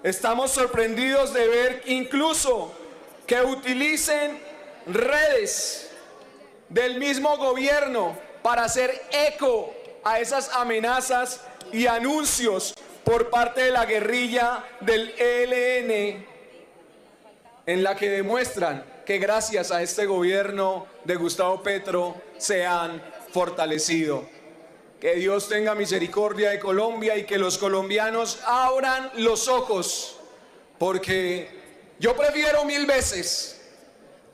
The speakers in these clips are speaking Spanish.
Estamos sorprendidos de ver incluso que utilicen redes del mismo gobierno para hacer eco a esas amenazas y anuncios por parte de la guerrilla del ELN, en la que demuestran que gracias a este gobierno de Gustavo Petro se han fortalecido. Que Dios tenga misericordia de Colombia y que los colombianos abran los ojos, porque yo prefiero 1000 veces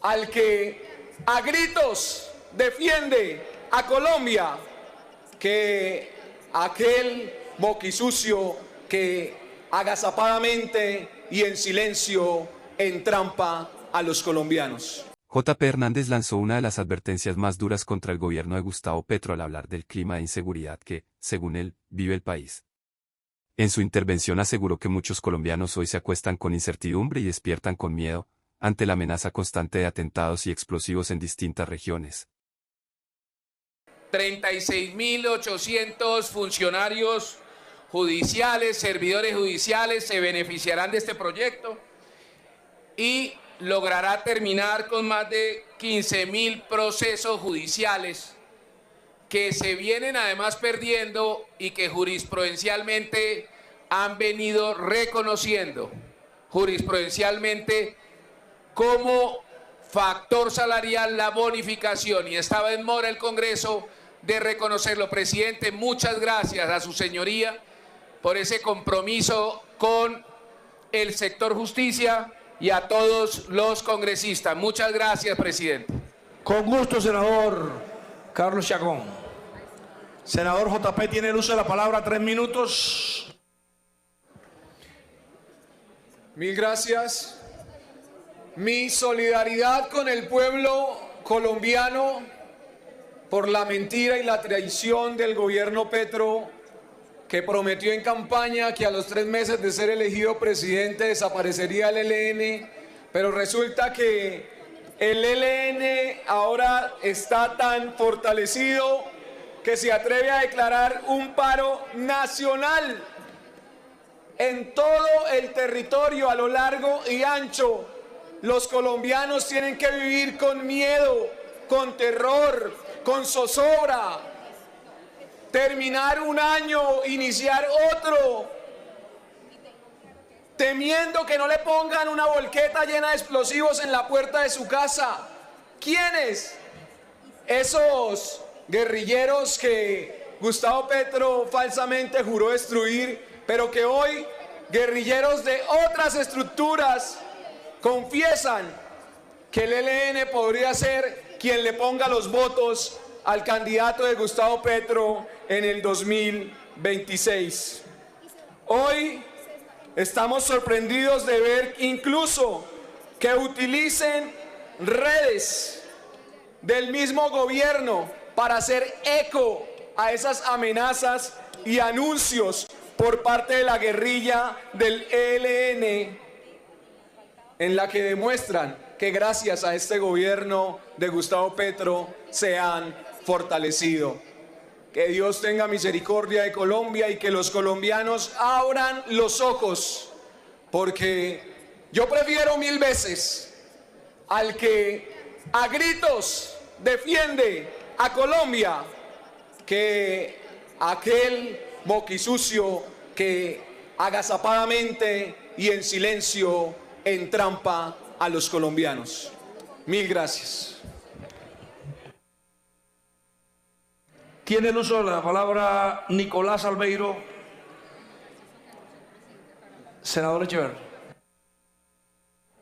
al que a gritos defiende a Colombia que aquel boquisucio que agazapadamente y en silencio entrampa a los colombianos. J.P. Hernández lanzó una de las advertencias más duras contra el gobierno de Gustavo Petro al hablar del clima de inseguridad que, según él, vive el país. En su intervención aseguró que muchos colombianos hoy se acuestan con incertidumbre y despiertan con miedo, ante la amenaza constante de atentados y explosivos en distintas regiones. 36.800 funcionarios judiciales, servidores judiciales se beneficiarán de este proyecto y logrará terminar con más de 15.000 procesos judiciales que se vienen además perdiendo y que jurisprudencialmente han venido reconociendo jurisprudencialmente como factor salarial la bonificación, y estaba en mora el Congreso de reconocerlo. Presidente, muchas gracias a su señoría por ese compromiso con el sector justicia y a todos los congresistas. Muchas gracias, presidente. Con gusto, senador Carlos Chacón. Senador JP tiene el uso de la palabra, 3 minutos. Mil gracias. Mi solidaridad con el pueblo colombiano por la mentira y la traición del gobierno Petro, que prometió en campaña que a los 3 meses de ser elegido presidente desaparecería el ELN, pero resulta que el ELN ahora está tan fortalecido que se atreve a declarar un paro nacional en todo el territorio a lo largo y ancho. Los colombianos tienen que vivir con miedo, con terror, con zozobra. Terminar un año, iniciar otro, temiendo que no le pongan una volqueta llena de explosivos en la puerta de su casa. ¿Quiénes? Esos guerrilleros que Gustavo Petro falsamente juró destruir, pero que hoy guerrilleros de otras estructuras confiesan que el ELN podría ser quien le ponga los votos al candidato de Gustavo Petro en el 2026. Hoy estamos sorprendidos de ver incluso que utilicen redes del mismo gobierno para hacer eco a esas amenazas y anuncios por parte de la guerrilla del ELN, en la que demuestran que gracias a este gobierno de Gustavo Petro se han fortalecido. Que Dios tenga misericordia de Colombia y que los colombianos abran los ojos, porque yo prefiero 1000 veces al que a gritos defiende a Colombia que aquel boquisucio que agazapadamente y en silencio entrampa a los colombianos. Mil gracias. Tiene el uso de la palabra Nicolás Albeiro. Senador Echeverri.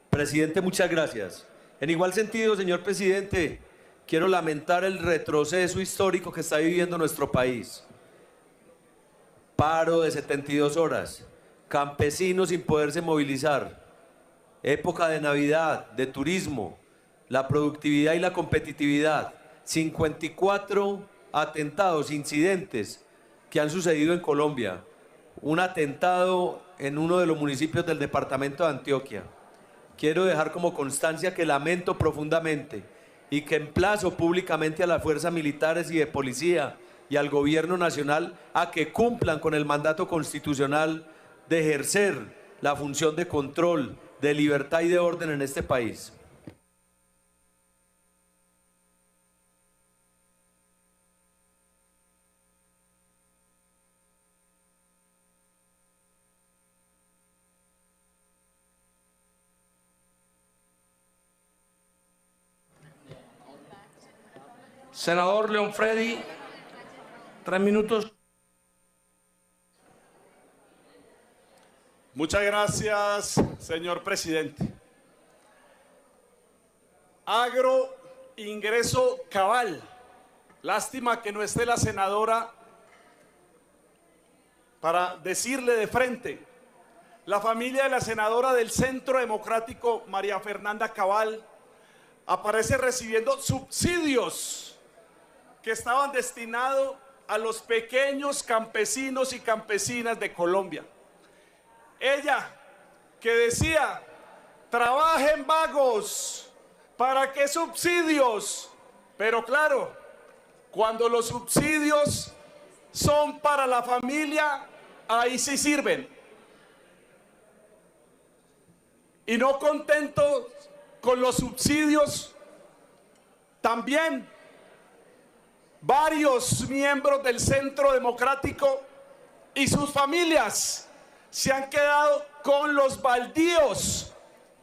Presidente, muchas gracias. En igual sentido, señor presidente, quiero lamentar el retroceso histórico que está viviendo nuestro país. Paro de 72 horas, campesinos sin poderse movilizar, época de Navidad, de turismo, la productividad y la competitividad, 54 atentados, incidentes que han sucedido en Colombia, un atentado en uno de los municipios del departamento de Antioquia. Quiero dejar como constancia que lamento profundamente y que emplazo públicamente a las fuerzas militares y de policía y al gobierno nacional a que cumplan con el mandato constitucional de ejercer la función de control, de libertad y de orden en este país. Senador León Freddy, 3 minutos. Muchas gracias, señor presidente. Agro, ingreso cabal. Lástima que no esté la senadora para decirle de frente. La familia de la senadora del Centro Democrático, María Fernanda Cabal, aparece recibiendo subsidios que estaban destinados a los pequeños campesinos y campesinas de Colombia. Ella que decía, trabajen vagos, ¿para qué subsidios? Pero claro, cuando los subsidios son para la familia, ahí sí sirven. Y no contentos con los subsidios, también varios miembros del Centro Democrático y sus familias se han quedado con los baldíos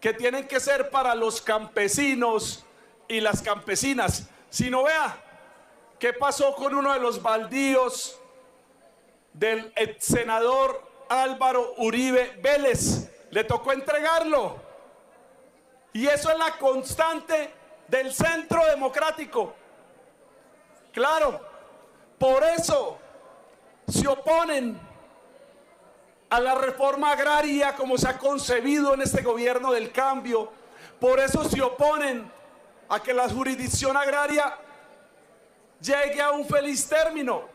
que tienen que ser para los campesinos y las campesinas. Si no, vea qué pasó con uno de los baldíos del ex senador Álvaro Uribe Vélez. Le tocó entregarlo. Y eso es la constante del Centro Democrático. Claro, por eso se oponen a la reforma agraria como se ha concebido en este gobierno del cambio. Por eso se oponen a que la jurisdicción agraria llegue a un feliz término,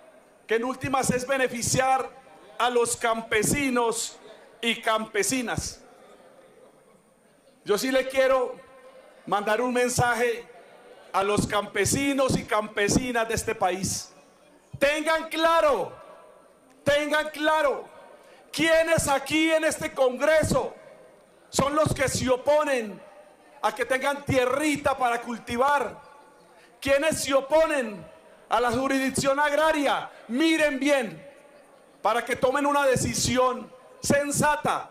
que en últimas es beneficiar a los campesinos y campesinas. Yo sí le quiero mandar un mensaje a los campesinos y campesinas de este país. Tengan claro quiénes aquí en este Congreso son los que se oponen a que tengan tierrita para cultivar, quienes se oponen a la jurisdicción agraria. Miren bien para que tomen una decisión sensata.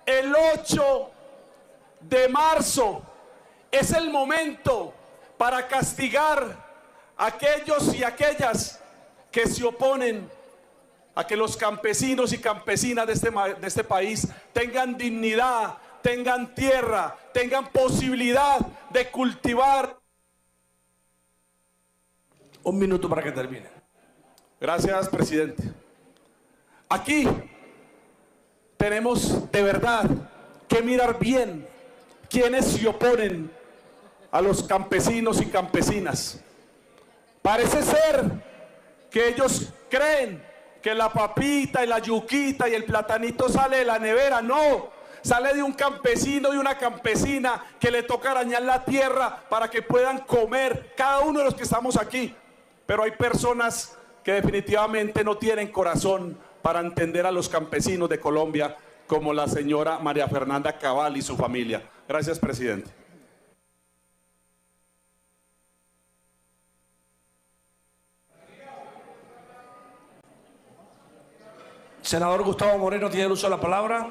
El 8 de marzo es el momento para castigar a aquellos y aquellas que se oponen a que los campesinos y campesinas de este país tengan dignidad, tengan tierra, tengan posibilidad de cultivar. Un minuto para que termine. Gracias, presidente. Aquí tenemos de verdad que mirar bien quiénes se oponen a los campesinos y campesinas. Parece ser que ellos creen que la papita y la yuquita y el platanito sale de la nevera. No, sale de un campesino y una campesina que le toca arañar la tierra para que puedan comer cada uno de los que estamos aquí. Pero hay personas que definitivamente no tienen corazón para entender a los campesinos de Colombia, como la señora María Fernanda Cabal y su familia. Gracias, presidente. Senador Gustavo Moreno tiene el uso de la palabra.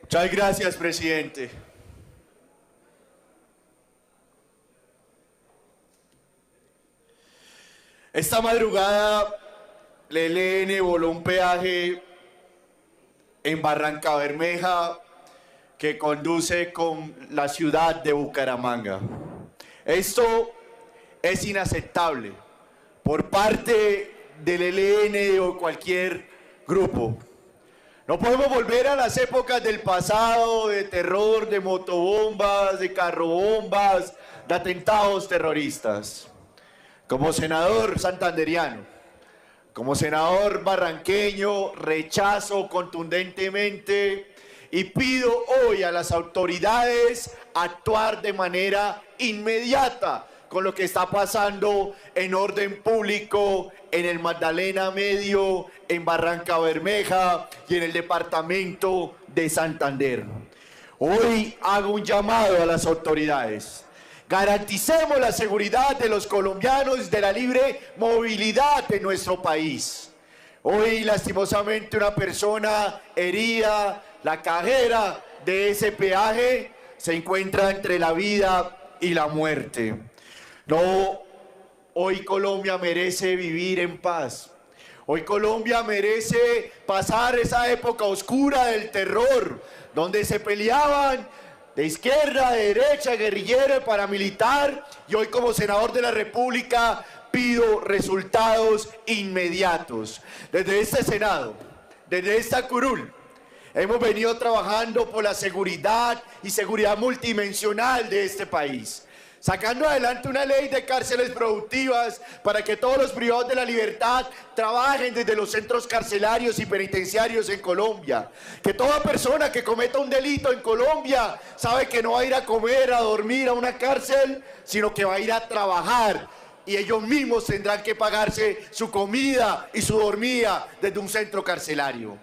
Muchas gracias, presidente. Esta madrugada el ELN voló un peaje en Barranca Bermeja que conduce con la ciudad de Bucaramanga. Esto es inaceptable por parte del ELN o cualquier grupo. No podemos volver a las épocas del pasado, de terror, de motobombas, de carrobombas, de atentados terroristas. Como senador santanderiano, como senador barranqueño, rechazo contundentemente y pido hoy a las autoridades actuar de manera inmediata con lo que está pasando en orden público en el Magdalena Medio, en Barranca Bermeja y en el departamento de Santander. Hoy hago un llamado a las autoridades. Garanticemos la seguridad de los colombianos de la libre movilidad en nuestro país. Hoy, lastimosamente, una persona herida, la cajera de ese peaje, se encuentra entre la vida y la muerte. No, hoy Colombia merece vivir en paz. Hoy Colombia merece pasar esa época oscura del terror, donde se peleaban de izquierda, de derecha, guerrillero, paramilitar, y hoy como senador de la República pido resultados inmediatos. Desde este Senado, desde esta curul, hemos venido trabajando por la seguridad y seguridad multidimensional de este país, sacando adelante una ley de cárceles productivas para que todos los privados de la libertad trabajen desde los centros carcelarios y penitenciarios en Colombia. Que toda persona que cometa un delito en Colombia sabe que no va a ir a comer, a dormir a una cárcel, sino que va a ir a trabajar. Y ellos mismos tendrán que pagarse su comida y su dormida desde un centro carcelario.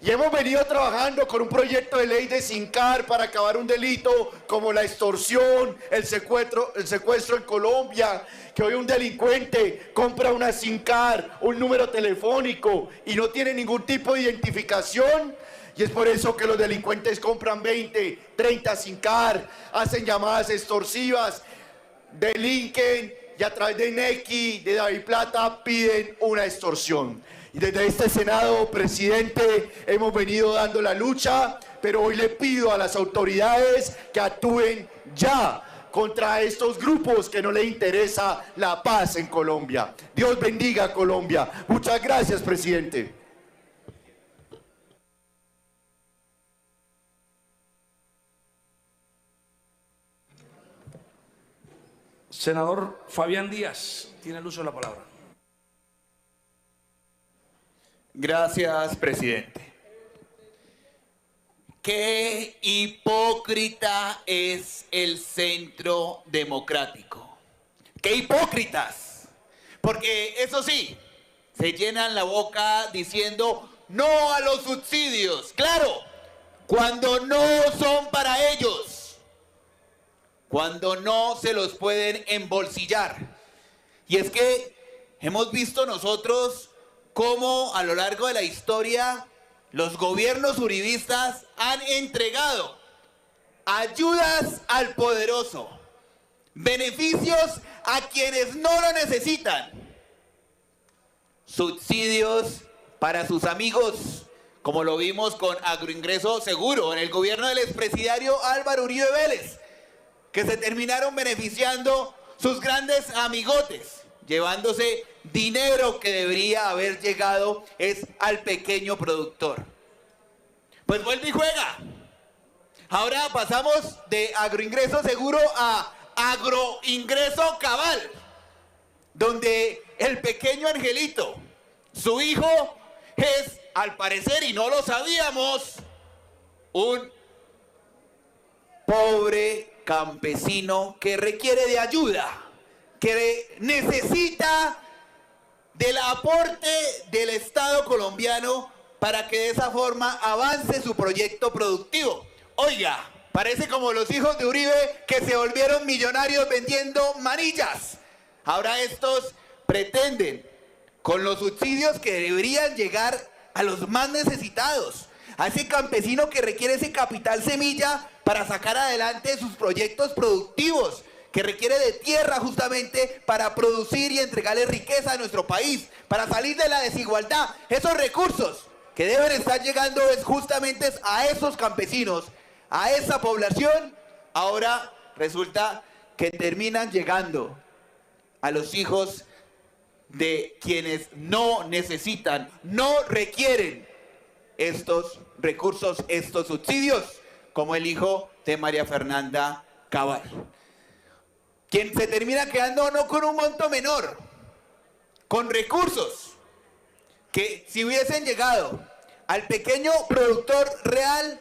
Y hemos venido trabajando con un proyecto de ley de SINCAR para acabar un delito como la extorsión, el secuestro en Colombia, que hoy un delincuente compra una SINCAR, un número telefónico y no tiene ningún tipo de identificación. Y es por eso que los delincuentes compran 20, 30 SINCAR, hacen llamadas extorsivas, delinquen y a través de Nequi, de DaviPlata, piden una extorsión. Y desde este Senado, presidente, hemos venido dando la lucha, pero hoy le pido a las autoridades que actúen ya contra estos grupos que no les interesa la paz en Colombia. Dios bendiga a Colombia. Muchas gracias, presidente. Senador Fabián Díaz, tiene el uso de la palabra. Gracias, presidente. Qué hipócrita es el Centro Democrático. ¡Qué hipócritas! Porque eso sí, se llenan la boca diciendo no a los subsidios. Claro, cuando no son para ellos, cuando no se los pueden embolsillar. Y es que hemos visto nosotros cómo a lo largo de la historia los gobiernos uribistas han entregado ayudas al poderoso, beneficios a quienes no lo necesitan, subsidios para sus amigos, como lo vimos con Agroingreso Seguro en el gobierno del expresidiario Álvaro Uribe Vélez, que se terminaron beneficiando sus grandes amigotes, llevándose dinero que debería haber llegado es al pequeño productor. Pues vuelve y juega. Ahora pasamos de Agroingreso Seguro a Agroingreso Cabal, donde el pequeño Angelito, su hijo, es, al parecer, y no lo sabíamos, un pobre campesino que requiere de ayuda, que necesita del aporte del Estado colombiano para que de esa forma avance su proyecto productivo. Oiga, parece como los hijos de Uribe que se volvieron millonarios vendiendo manillas. Ahora estos pretenden, con los subsidios que deberían llegar a los más necesitados, a ese campesino que requiere ese capital semilla para sacar adelante sus proyectos productivos, que requiere de tierra justamente para producir y entregarle riqueza a nuestro país, para salir de la desigualdad. Esos recursos que deben estar llegando es justamente a esos campesinos, a esa población. Ahora resulta que terminan llegando a los hijos de quienes no necesitan, no requieren estos recursos, estos subsidios, como el hijo de María Fernanda Cabal, quien se termina quedando no con un monto menor, con recursos que si hubiesen llegado al pequeño productor real,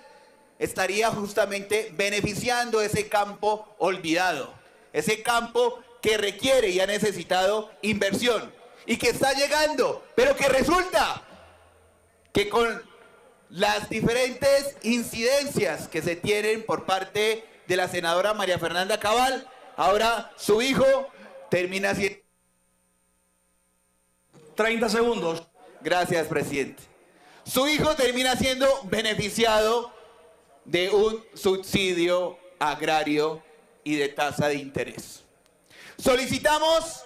estaría justamente beneficiando ese campo olvidado, ese campo que requiere y ha necesitado inversión y que está llegando, pero que resulta que con las diferentes incidencias que se tienen por parte de la senadora María Fernanda Cabal, ahora su hijo termina siendo... 30 segundos. Gracias, presidente. Su hijo termina siendo beneficiado de un subsidio agrario y de tasa de interés. Solicitamos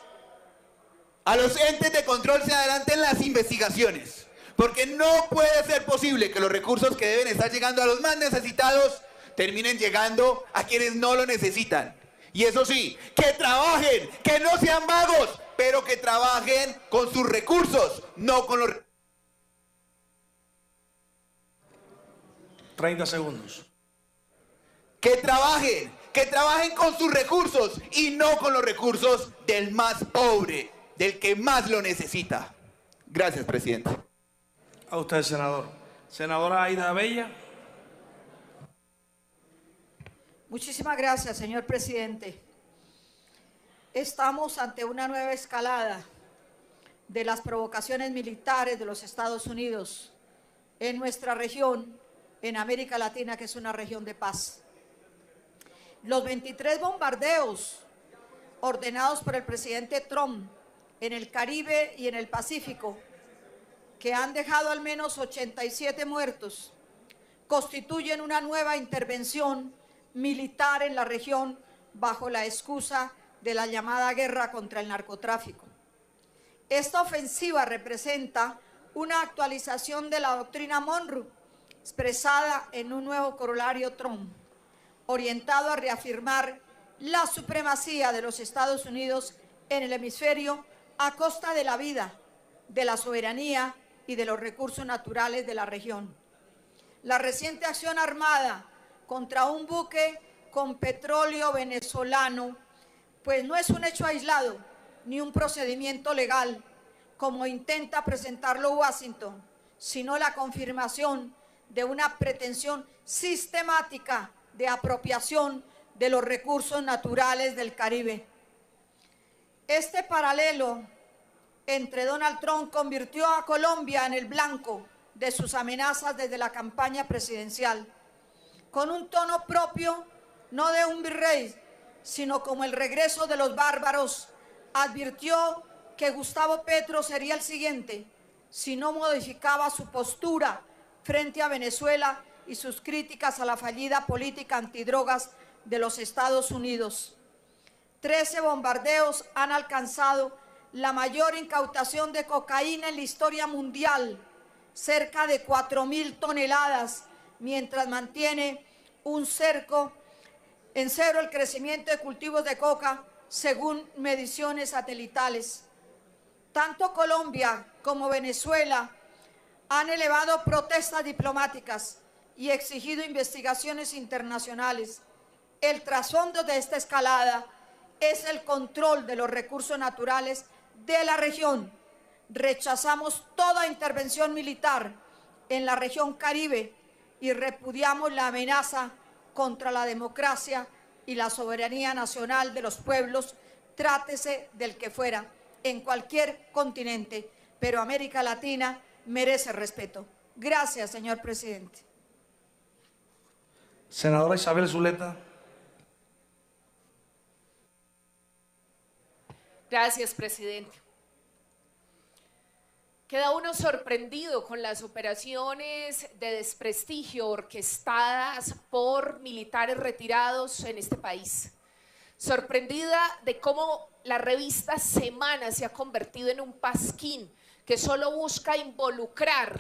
a los entes de control se adelanten las investigaciones, porque no puede ser posible que los recursos que deben estar llegando a los más necesitados terminen llegando a quienes no lo necesitan. Y eso sí, que trabajen, que no sean vagos, pero que trabajen con sus recursos, no con los... 30 segundos. Que trabajen con sus recursos y no con los recursos del más pobre, del que más lo necesita. Gracias, presidente. A usted, senador. Senadora Aida Bella. Muchísimas gracias, señor presidente. Estamos ante una nueva escalada de las provocaciones militares de los Estados Unidos en nuestra región, en América Latina, que es una región de paz. Los 23 bombardeos ordenados por el presidente Trump en el Caribe y en el Pacífico, que han dejado al menos 87 muertos, constituyen una nueva intervención militar en la región bajo la excusa de la llamada guerra contra el narcotráfico. Esta ofensiva representa una actualización de la doctrina Monroe, expresada en un nuevo corolario Trump, orientado a reafirmar la supremacía de los Estados Unidos en el hemisferio a costa de la vida, de la soberanía y de los recursos naturales de la región. La reciente acción armada contra un buque con petróleo venezolano, pues no es un hecho aislado ni un procedimiento legal, como intenta presentarlo Washington, sino la confirmación de una pretensión sistemática de apropiación de los recursos naturales del Caribe. Este paralelo entre Donald Trump convirtió a Colombia en el blanco de sus amenazas desde la campaña presidencial, con un tono propio, no de un virrey, sino como el regreso de los bárbaros. Advirtió que Gustavo Petro sería el siguiente si no modificaba su postura frente a Venezuela y sus críticas a la fallida política antidrogas de los Estados Unidos. 13 bombardeos han alcanzado la mayor incautación de cocaína en la historia mundial, cerca de 4.000 toneladas, mientras mantiene en cero el crecimiento de cultivos de coca, según mediciones satelitales. Tanto Colombia como Venezuela han elevado protestas diplomáticas y exigido investigaciones internacionales. El trasfondo de esta escalada es el control de los recursos naturales de la región. Rechazamos toda intervención militar en la región Caribe y repudiamos la amenaza contra la democracia y la soberanía nacional de los pueblos, trátese del que fuera, en cualquier continente, pero América Latina merece respeto. Gracias, señor presidente. Senadora Isabel Zuleta. Gracias, presidente. Queda uno sorprendido con las operaciones de desprestigio orquestadas por militares retirados en este país. Sorprendida de cómo la revista Semana se ha convertido en un pasquín que solo busca involucrar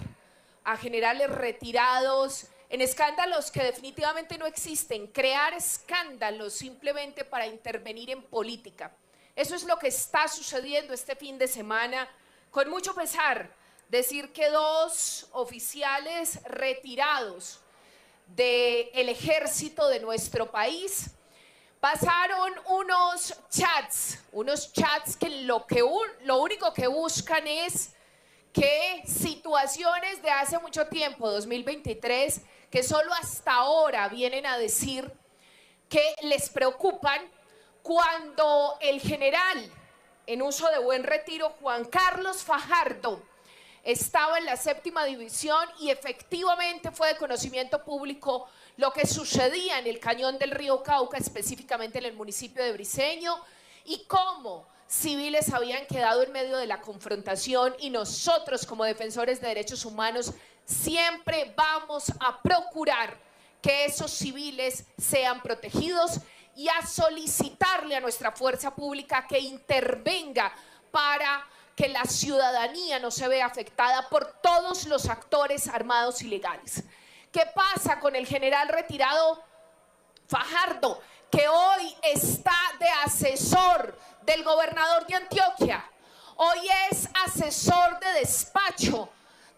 a generales retirados en escándalos que definitivamente no existen, crear escándalos simplemente para intervenir en política. Eso es lo que está sucediendo este fin de semana. Con mucho pesar, decir que 2 oficiales retirados del ejército de nuestro país pasaron unos chats que lo único que buscan es que situaciones de hace mucho tiempo, 2023, que solo hasta ahora vienen a decir que les preocupan, cuando el general en uso de buen retiro, Juan Carlos Fajardo, estaba en la 7ª división y efectivamente fue de conocimiento público lo que sucedía en el cañón del río Cauca, específicamente en el municipio de Briceño, y cómo civiles habían quedado en medio de la confrontación, y nosotros como defensores de derechos humanos siempre vamos a procurar que esos civiles sean protegidos y a solicitarle a nuestra fuerza pública que intervenga para que la ciudadanía no se vea afectada por todos los actores armados ilegales. ¿Qué pasa con el general retirado Fajardo, que hoy está de asesor del gobernador de Antioquia? Hoy es asesor de despacho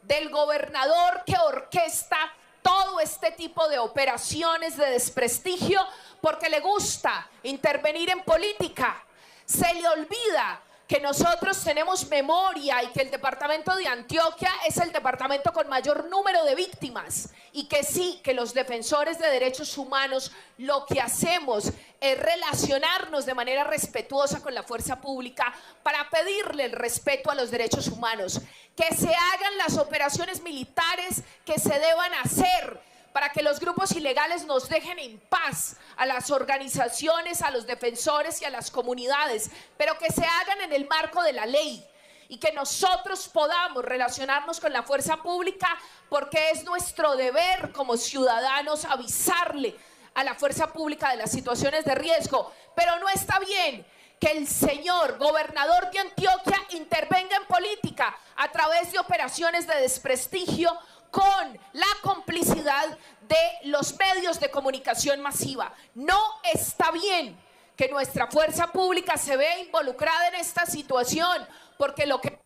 del gobernador que orquesta todo este tipo de operaciones de desprestigio porque le gusta intervenir en política. Se le olvida que nosotros tenemos memoria y que el departamento de Antioquia es el departamento con mayor número de víctimas, y que sí, que los defensores de derechos humanos lo que hacemos es relacionarnos de manera respetuosa con la fuerza pública para pedirle el respeto a los derechos humanos, que se hagan las operaciones militares que se deban hacer para que los grupos ilegales nos dejen en paz, a las organizaciones, a los defensores y a las comunidades, pero que se hagan en el marco de la ley y que nosotros podamos relacionarnos con la fuerza pública, porque es nuestro deber como ciudadanos avisarle a la fuerza pública de las situaciones de riesgo. Pero no está bien que el señor gobernador de Antioquia intervenga en política a través de operaciones de desprestigio con la complicidad de los medios de comunicación masiva. No está bien que nuestra fuerza pública se vea involucrada en esta situación, porque lo que...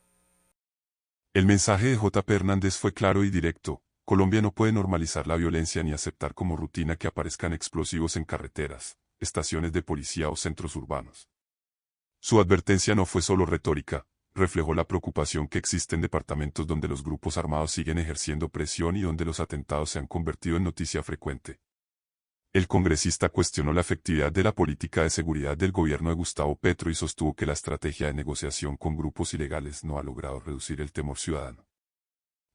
El mensaje de J.P. Hernández fue claro y directo. Colombia no puede normalizar la violencia ni aceptar como rutina que aparezcan explosivos en carreteras, estaciones de policía o centros urbanos. Su advertencia no fue solo retórica, reflejó la preocupación que existe en departamentos donde los grupos armados siguen ejerciendo presión y donde los atentados se han convertido en noticia frecuente. El congresista cuestionó la efectividad de la política de seguridad del gobierno de Gustavo Petro y sostuvo que la estrategia de negociación con grupos ilegales no ha logrado reducir el temor ciudadano.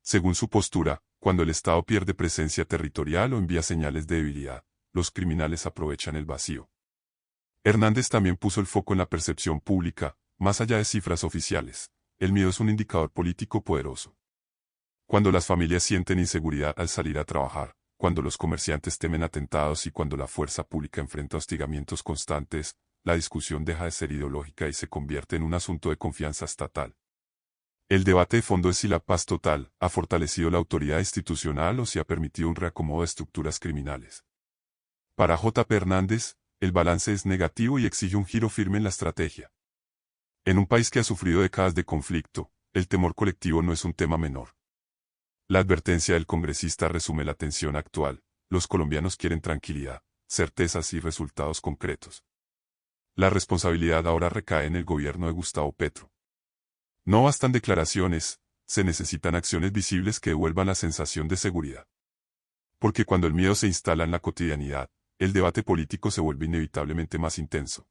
Según su postura, cuando el Estado pierde presencia territorial o envía señales de debilidad, los criminales aprovechan el vacío. Hernández también puso el foco en la percepción pública. Más allá de cifras oficiales, el miedo es un indicador político poderoso. Cuando las familias sienten inseguridad al salir a trabajar, cuando los comerciantes temen atentados y cuando la fuerza pública enfrenta hostigamientos constantes, la discusión deja de ser ideológica y se convierte en un asunto de confianza estatal. El debate de fondo es si la paz total ha fortalecido la autoridad institucional o si ha permitido un reacomodo de estructuras criminales. Para J.P. Hernández, el balance es negativo y exige un giro firme en la estrategia. En un país que ha sufrido décadas de conflicto, el temor colectivo no es un tema menor. La advertencia del congresista resume la tensión actual. Los colombianos quieren tranquilidad, certezas y resultados concretos. La responsabilidad ahora recae en el gobierno de Gustavo Petro. No bastan declaraciones, se necesitan acciones visibles que devuelvan la sensación de seguridad. Porque cuando el miedo se instala en la cotidianidad, el debate político se vuelve inevitablemente más intenso.